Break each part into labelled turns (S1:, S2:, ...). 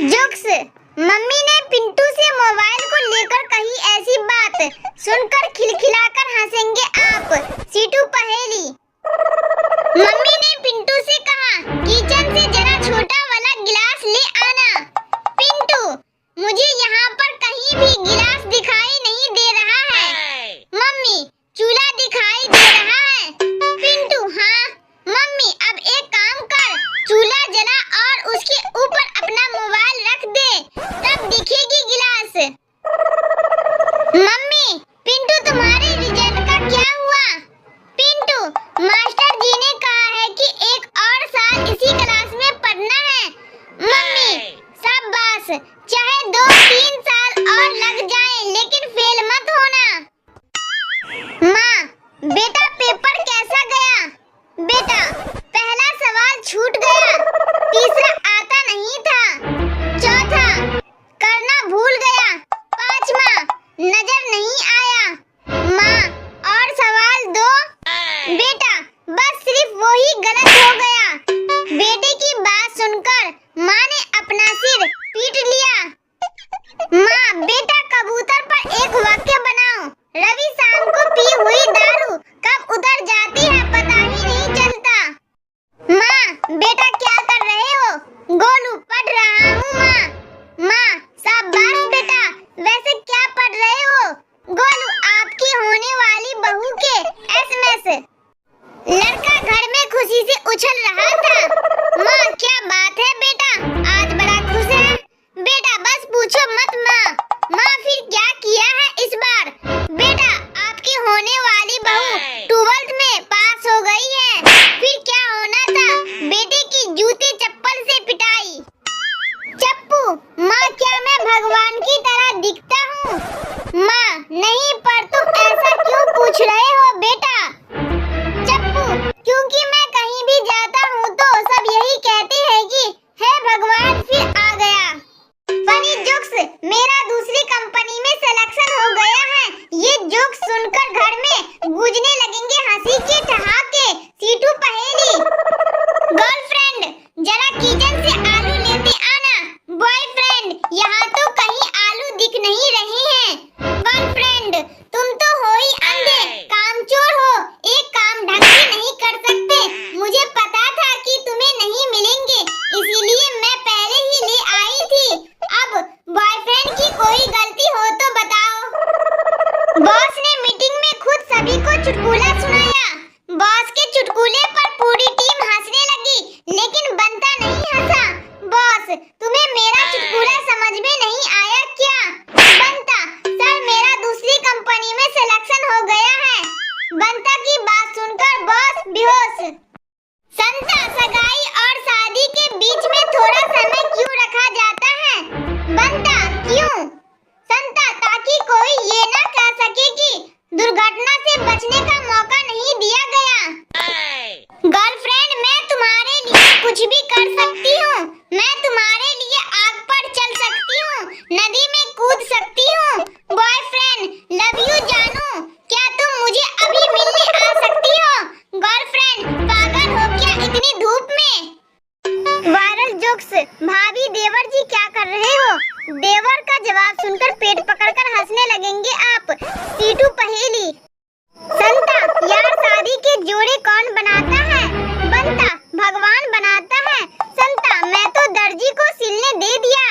S1: Jokes. Mummy ने पिंटू से mobile को लेकर कही ऐसी बात, सुनकर खिलखिलाकर हंसेंगे आप। सीटू पहेली। मम्मी ने पिंटू से कहा, किचन से जरा छोटा वाला गिलास ले आना। पिंटू, मुझे यहाँ पर कहीं भी गिलास दिखाई नहीं दे रहा है। मम्मी, चूल्हा दिखाई दे रहा है। पिंटू, हाँ। मम्मी, अब एक काम कर, चूल्हा जला और उसके ऊपर अपना मोबाइल रख दे, तब दिखेगी गिलास। मम्मी, पिंटू तुम्हारे रिजल्ट का क्या हुआ? पिंटू, मास्टर जी ने कहा है कि एक और साल इसी क्लास में पढ़ना है। मम्मी, शाबाश, चाहे 2-3 साल और लग जाए, लेकिन फेल मत होना। माँ, बेटा पेपर कैसा गया? बेटा, पहला सवाल छूट गया, तीसरा आता नहीं था, चौथा करना भूल गया, पांचवा नजर नहीं आया। माँ, और सवाल 2? बेटा, बस सिर्फ वही गलत हो गया। बेटे की बात सुनकर माँ ने अपना सिर पीट लिया। माँ, बेटा कबूतर पर एक वाक्य बनाओ। रवि शाम को पी हुई दारू कब उतर जाती है पता ही नहीं चलता। माँ, बेटा क्या कर रहे हो? गोलू, पढ़ रहा हूँ माँ। माँ, शाबाश बेटा, वैसे क्या पढ़ रहे हो? गोलू, आपकी होने वाली बहू के SMS। लड़का घर में खुशी से उछल रहा था। माँ, क्या बात है बेटा, आज बड़ा खुश है? बेटा, बस पूछो मत माँ। माँ, फिर क्या किया है इस बार? बेटा, आपकी होने वाली बहू 12th में पास हो गई है। फिर क्या होना था? बेटे की जूते चप्पल से पिटाई। चप्पू, माँ, क्या मैं भगवान की तरह दिखता हूँ? माँ, नहीं, पर तुम ऐसा क्यों पूछ रहे हो बेटा? चप्पू, क्योंकि मैं कहीं भी जाता हूँ तो सब यही कहते हैं कि हे भगवान फिर आ गया। Funny jokes. मेरा दूसरी कंपनी में सिलेक्शन हो गया है। ये जोक्स सुनकर घर में गूंजने लगेंगे हंसी के ठहाके। सीटू पहेली। गर्लफ्रेंड, जरा किचन से आलू लेते आना। बॉयफ्रेंड, यहाँ तो कहीं आलू दिख नहीं रहे हैं। गर्लफ्रेंड, तुम तो हो ही अंधे, कामचोर हो, एक काम ढंग से नहीं कर सकते। मुझे पता था कि तुम्हें नहीं मिलेंगे, इसीलिए मैं पहले ही ले आई थी। अब बॉयफ्रेंड की कोई गलती हो तो बताओ। बॉस ने मीटिंग में खुद सभी को चुटकुला सुनाया। बॉस के चुटकुले पर पूरी टीम हंसने लगी, लेकिन बंता नहीं हंसा। बॉस, तुम्हें मेरा चुटकुला समझ में नहीं आया क्या? बंता, सर मेरा दूसरी कंपनी में सिलेक्शन हो गया है। बंता की बात सुनकर बॉस बेहोश। संता, सगाई और शादी के बीच में थोड़ा समय क्यों रखा जाता है? बंता, क्यों? संता, ताकि कोई ये ना कह सके कि दुर्घटना से बचने का मौका नहीं दिया गया। गर्लफ्रेंड, मैं तुम्हारे लिए कुछ भी कर सकती हूँ। मैं तुम्हारे लिए आग पर चल सकती हूँ, नदी में कूद सकती हूँ। बॉयफ्रेंड, लव यू जानू, क्या तुम मुझे अभी मिलने आ सकती हो? गर्लफ्रेंड, पागल हो क्या इतनी धूप में? Viral jokes. भाभी, देवर जी क्या कर रहे हो? देवर का जवाब सुनकर पेट पकड़कर हंसने लगेंगे आप। सीटू पहेली। संता, यार शादी के जोड़े कौन बनाता है? बंता, भगवान बनाता है। संता, मैं तो दर्जी को सिलने दे दिया।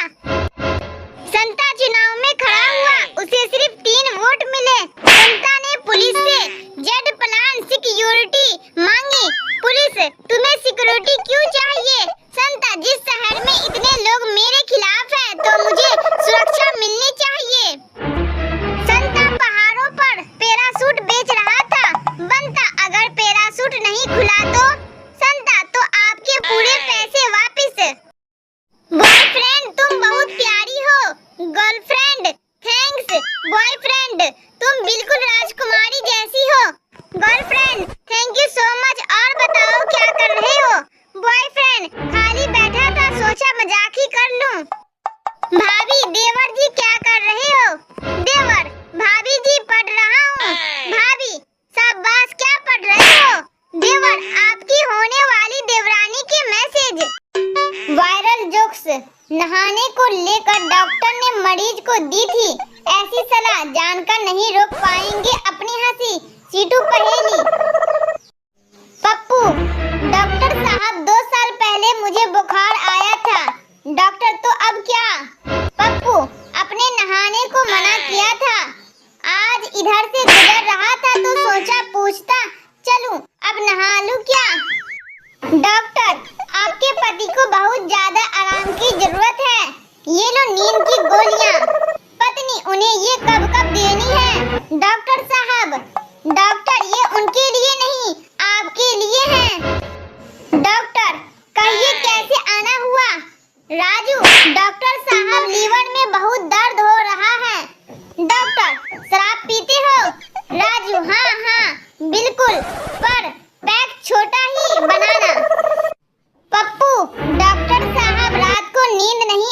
S1: संता चुनाव में खड़ा हुआ, उसे सिर्फ 3 वोट मिले। संता ने पुलिस से जेड प्लान सिक्योरिटी मांगी। पुलिस, तुम्हें सिक्योरिटी क्यों चाहिए? संता, जिस शहर में इतने लोग मेरे खिलाफ हैं, तो मुझे सुरक्षा मिलनी चाहिए। संता पहाड़ों पर पैराशूट बेच रहा था। बंता, अगर पैराशूट नहीं खुला तो? संता, तो आपके पूरे पैसे वापिस। बॉयफ्रेंड, तुम नहाने को लेकर डॉक्टर ने मरीज को दी थी ऐसी सलाह, जानकर नहीं रोक पाएंगे अपनी हंसी। सीटू पहेली। पप्पू, डॉक्टर साहब 2 साल पहले मुझे बुखार आया था। डॉक्टर, तो अब क्या? पप्पू, अपने नहाने को मना किया था। आज इधर से गुजर रहा था तो सोचा पूछता चलूं, अब नहा लूं क्या? डॉक्टर, आपके पति को बहुत ज्यादा आराम की जरूरत है, ये लो नींद की गोलियां। पत्नी, उन्हें ये कब कब देनी है? डॉक्टर साहब, डॉक्टर ये उनके लिए नहीं आपके लिए है। डॉक्टर, कहिए कैसे आना हुआ? राजू, डॉक्टर साहब लीवर में बहुत दर्द हो रहा है। डॉक्टर, शराब पीते हो? राजू, हाँ बिल्कुल, पर पैक छोटा ही बनाना। पप्पू, डॉक्टर साहब रात को नींद नहीं